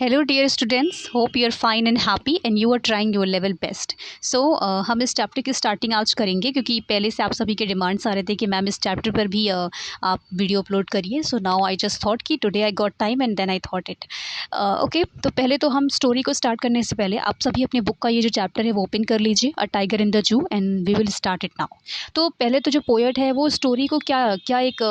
Hello dear students, hope you are fine and happy and you are trying your level best. So हम इस chapter की starting आज करेंगे क्योंकि पहले से आप सभी के डिमांड्स आ रहे थे कि मैम इस चैप्टर पर भी आप वीडियो अपलोड करिए। So now I just thought कि today I got time and then I thought it okay. तो पहले तो हम स्टोरी को स्टार्ट करने से पहले आप सभी अपने बुक का ये जो चैप्टर है वो ओपन कर लीजिए, a tiger in the zoo, and we will start it now. तो पहले तो जो पोएट है वो स्टोरी को क्या एक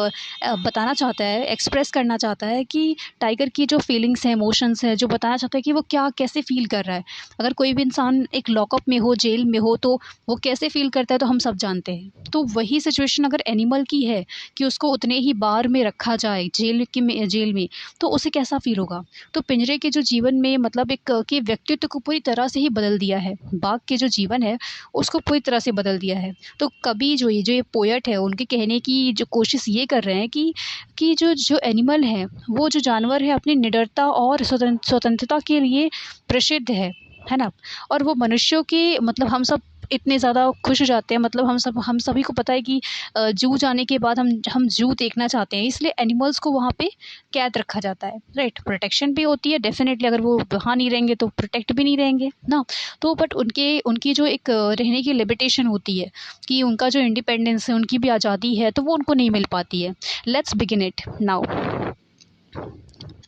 बताना चाहता है, एक्सप्रेस करना चाहता है कि टाइगर की जो फीलिंग्स हैं, इमोशंस हैं, जो बताना चाहता है कि वो क्या कैसे फील कर रहा है। अगर कोई भी इंसान एक लॉकअप में हो, जेल में हो, तो वो कैसे फील करता है तो हम सब जानते हैं। तो वही सिचुएशन अगर एनिमल की है कि उसको उतने ही बार में रखा जाए जेल में, तो उसे कैसा फील होगा। तो पिंजरे के जो जीवन में मतलब एक के व्यक्तित्व को पूरी तरह से ही बदल दिया है। बाघ के जो जीवन है उसको पूरी तरह से बदल दिया है। तो कभी जो ये पोएट है उनके कहने की जो कोशिश ये कर रहे हैं कि जो जो एनिमल है, वो जो जानवर है, अपनी निडरता और स्वतंत्रता के लिए प्रसिद्ध है ना। और वो मनुष्यों के मतलब हम सब इतने ज़्यादा खुश हो जाते हैं, मतलब हम सभी को पता है कि जू जाने के बाद हम जू देखना चाहते हैं, इसलिए एनिमल्स को वहाँ पे कैद रखा जाता है, राइट। प्रोटेक्शन भी होती है डेफिनेटली, अगर वो वहाँ नहीं रहेंगे तो प्रोटेक्ट भी नहीं रहेंगे ना। तो बट उनकी जो एक रहने की लिमिटेशन होती है कि उनका जो इंडिपेंडेंस है, उनकी भी आज़ादी है, तो वो उनको नहीं मिल पाती है। Let's begin it now.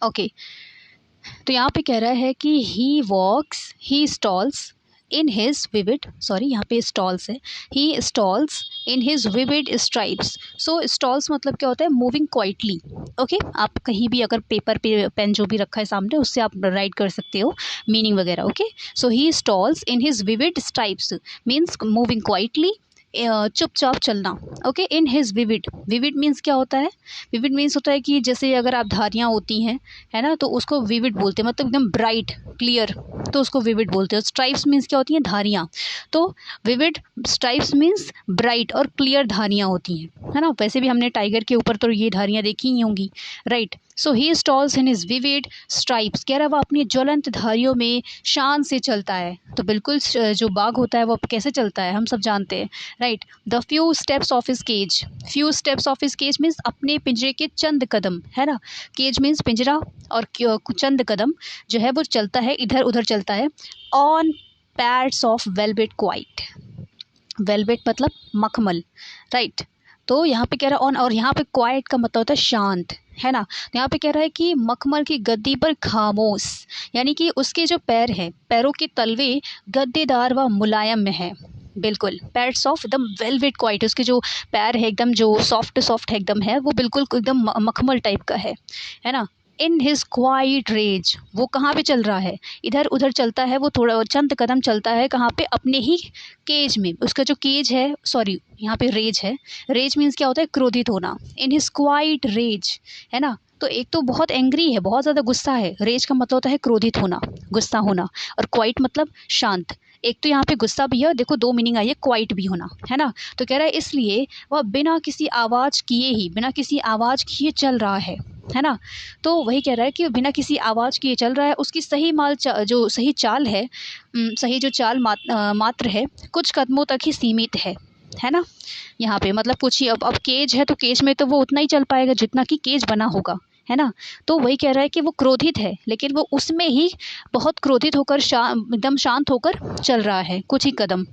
Okay, तो यहाँ पे कह रहा है कि he stalls in his vivid, sorry यहाँ पे स्टॉल्स है, he stalls in his vivid stripes. So stalls मतलब क्या होता है, मूविंग क्वाइटली। ओके, आप कहीं भी अगर पेपर पे पेन जो भी रखा है सामने उससे आप राइट कर सकते हो मीनिंग वगैरह। Okay, so he stalls in his vivid stripes means moving quietly, चुपचाप चलना। ओके, इन हिज विविड मीन्स क्या होता है, विविड मीन्स होता है कि जैसे अगर आप धारियाँ होती हैं, है ना, तो उसको विविड बोलते हैं, मतलब एकदम ब्राइट क्लियर, तो उसको विविड बोलते हैं। स्ट्राइप्स मीन्स क्या होती हैं, धारियाँ। तो विविड स्ट्राइप्स मीन्स ब्राइट और क्लियर धारियाँ होती हैं, है ना। वैसे भी हमने टाइगर के ऊपर तो ये धारियाँ देखी ही होंगी, right. So he stalls in his vivid stripes, कह रहा है वो अपनी ज्वलंत धारियों में शान से चलता है। तो बिल्कुल जो बाघ होता है वो कैसे चलता है हम सब जानते हैं, right. The few steps of his cage means अपने पिंजरे के चंद कदम, है ना। केज मीन्स पिंजरा, और चंद कदम जो है वो चलता है, इधर उधर चलता है। On pads of velvet quite, velvet मतलब मखमल, राइट। तो यहाँ पे कह रहा है ऑन, और यहाँ पे क्वाइट का मतलब होता है शांत, है ना। तो यहाँ पे कह रहा है कि मखमल की गद्दी पर खामोश, यानी कि उसके जो पैर हैं, पैरों के तलवे गद्देदार व मुलायम में है। बिल्कुल पैड्स ऑफ एकदम वेलवेट क्वाइट, उसके जो पैर है एकदम जो सॉफ्ट है एकदम, है वो बिल्कुल एकदम मखमल टाइप का है ना। इन हिज क्वाइट रेज, वो कहाँ पे चल रहा है, इधर उधर चलता है, वो थोड़ा चंद कदम चलता है, कहाँ पे, अपने ही केज में। उसका जो केज है, सॉरी यहाँ पे रेज है, रेज मीन्स क्या होता है, क्रोधित होना। इन हिज क्वाइट रेज, है ना। तो एक तो बहुत एंग्री है, बहुत ज़्यादा गुस्सा है, रेज का मतलब होता है क्रोधित होना, गुस्सा होना, और क्वाइट मतलब शांत। एक तो यहाँ पे गुस्सा भी है, देखो दो मीनिंग आई है, क्वाइट भी होना, है ना। तो कह रहा है इसलिए वह बिना किसी आवाज़ किए चल रहा है ना। तो वही कह रहा है कि बिना किसी आवाज़ किए चल रहा है, उसकी जो सही चाल है, सही जो चाल मात्र है, कुछ कदमों तक ही सीमित है ना। यहाँ पे मतलब कुछ ही, अब केज है तो केज में तो वो उतना ही चल पाएगा जितना कि केज बना होगा, है ना। तो वही कह रहा है कि वो क्रोधित है, लेकिन वो उसमें ही बहुत क्रोधित होकर एकदम शांत होकर चल रहा है कुछ ही कदम।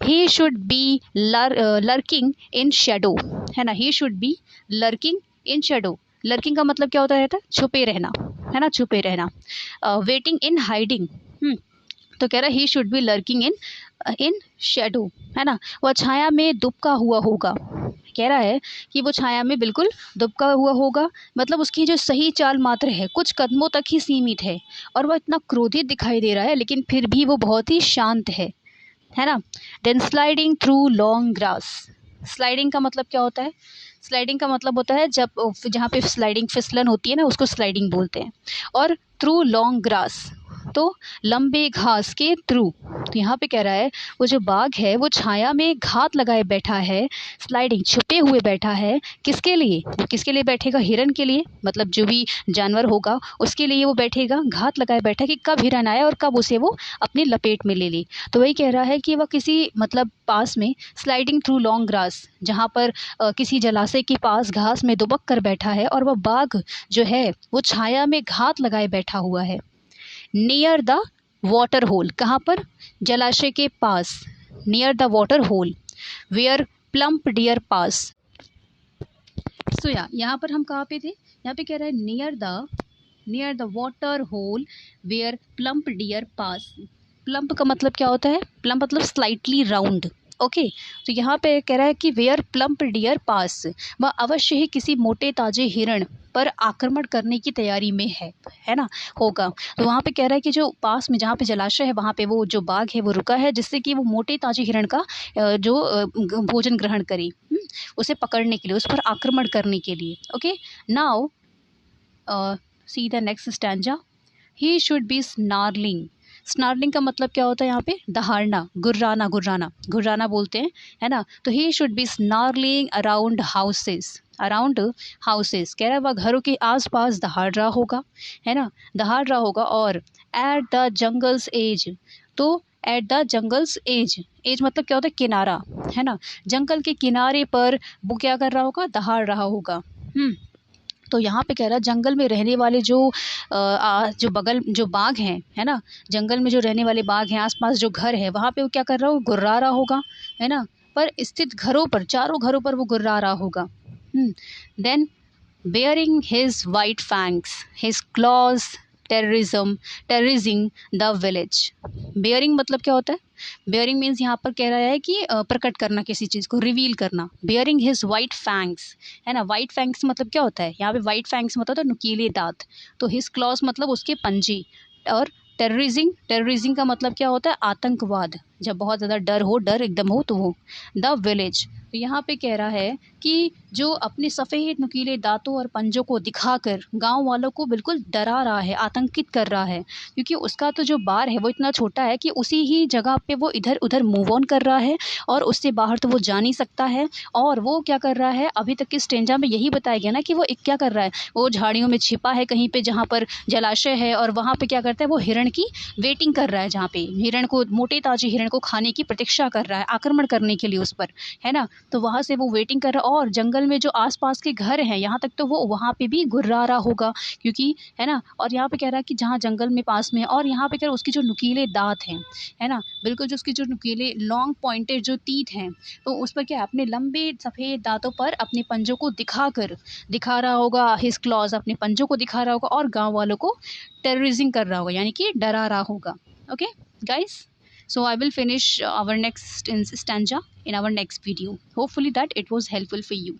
He should be lurking in shadow, है ना। He should be lurking in shadow, lurking का मतलब क्या होता है, छुपे रहना, है ना, छुपे रहना। वेटिंग इन हाइडिंग, तो कह रहा है ही should be lurking in shadow, है ना। वह छाया में दुबका हुआ होगा, कह रहा है कि वो छाया में बिल्कुल दुबका हुआ होगा, मतलब उसकी जो सही चाल मात्र है कुछ कदमों तक ही सीमित है, और वह इतना क्रोधित दिखाई दे रहा है लेकिन फिर भी वो बहुत ही शांत है ना। Then sliding through long grass, sliding का मतलब क्या होता है, स्लाइडिंग का मतलब होता है जब जहाँ पे स्लाइडिंग फिसलन होती है ना, उसको स्लाइडिंग बोलते हैं। और थ्रू लॉन्ग ग्रास, तो लंबे घास के थ्रू। तो यहाँ पे कह रहा है वो जो बाघ है वो छाया में घात लगाए बैठा है, स्लाइडिंग छुपे हुए बैठा है। किसके लिए, वो किसके लिए बैठेगा, हिरन के लिए, मतलब जो भी जानवर होगा उसके लिए वो बैठेगा, घात लगाए बैठा कि कब हिरन आए और कब उसे वो अपनी लपेट में ले ली। तो वही कह रहा है कि वह किसी मतलब पास में स्लाइडिंग थ्रू लॉन्ग ग्रास, जहाँ पर किसी जलाशय के पास घास में दुबक कर बैठा है, और वह बाघ जो है वो छाया में घात लगाए बैठा हुआ है। नियर द वाटर होल, कहाँ पर, जलाशय के पास, near the water hole where plump deer pass. So यहाँ पर हम कहाँ पे थे, यहाँ पे कह रहा है near the water hole where plump deer pass. Plump का मतलब क्या होता है, प्लम्प मतलब स्लाइटली राउंड, ओके। तो यहाँ पे कह रहा है कि वेयर प्लम्प डियर पास, वह अवश्य ही किसी मोटे ताजे हिरण पर आक्रमण करने की तैयारी में है ना, होगा। तो वहाँ पे कह रहा है कि जो पास में जहाँ पे जलाशय है वहाँ पे वो जो बाघ है वो रुका है, जिससे कि वो मोटे ताजे हिरण का जो भोजन ग्रहण करे, उसे पकड़ने के लिए, उस पर आक्रमण करने के लिए, okay. Now see the next stanza. He should B snarling. Snarling का मतलब क्या होता है यहाँ पे, दहाड़ना, गुर्राना, गुर्राना, गुर्राना बोलते हैं, है ना। तो ही should B snarling around houses, around houses कह रहा है वह घरों के आसपास दहाड़ रहा होगा, है ना, दहाड़ रहा होगा। और एट द जंगल्स एज, तो at the jungle's edge, edge मतलब क्या होता है, किनारा, है ना, जंगल के किनारे पर वो क्या कर रहा होगा, दहाड़ रहा होगा। तो यहाँ पे कह रहा है जंगल में रहने वाले जो बगल जो बाघ हैं, है ना, जंगल में जो रहने वाले बाघ हैं, आसपास जो घर है वहाँ पे वो क्या कर रहा होगा, गुर्रा रहा होगा, है ना, पर स्थित घरों पर, चारों घरों पर वो गुर्रा रहा होगा। Then bearing his white fangs, his claws terrorizing the village। bearing मतलब क्या होता है, bearing मीन्स यहाँ पर कह रहा है कि प्रकट करना, किसी चीज़ को रिवील करना। bearing his white fangs, है ना, white fangs मतलब क्या होता है, यहाँ पे white fangs मतलब होता है नुकीले दांत, तो his claws मतलब उसके पंजे। और टेररिजिंग का मतलब क्या होता है, आतंकवाद, जब बहुत ज़्यादा डर हो, डर एकदम हो तो वो। द विलेज, तो यहाँ पे कह रहा है कि जो अपने सफ़ेद नुकीले दांतों और पंजों को दिखाकर गांव वालों को बिल्कुल डरा रहा है, आतंकित कर रहा है, क्योंकि उसका तो जो बार है वो इतना छोटा है कि उसी ही जगह पे वो इधर उधर मूव ऑन कर रहा है, और उससे बाहर तो वो जा नहीं सकता है। और वो क्या कर रहा है, अभी तक की स्टेंजा में यही बताया गया ना कि वो एक क्या कर रहा है, वो झाड़ियों में छिपा है कहीं पे जहाँ पर जलाशय है, और वहाँ पे क्या करता है, वो हिरण की वेटिंग कर रहा है, जहाँ पे हिरण को, मोटे ताजे हिरण को खाने की प्रतीक्षा कर रहा है, आक्रमण करने के लिए उस पर, है ना। तो वहाँ से वो वेटिंग कर रहा है, और जंगल में जो आसपास के घर हैं यहाँ तक तो वो वहाँ पे भी गुर्रा रहा होगा, क्योंकि, है ना। और यहाँ पे कह रहा है कि जहाँ जंगल में पास में, और यहाँ पे कह रहा है उसके जो नुकीले दांत हैं, है ना, बिल्कुल जो उसके जो नुकीले लॉन्ग पॉइंटेड जो टीथ हैं, तो उस पर क्या है, अपने लंबे सफ़ेद दांतों पर अपने पंजों को दिखा रहा होगा, हिज क्लॉज, अपने पंजों को दिखा रहा होगा, और गाँव वालों को टेररिजिंग कर रहा होगा, यानी कि डरा रहा होगा। Okay guys, so I will finish our next stanza in our next video. Hopefully that it was helpful for you.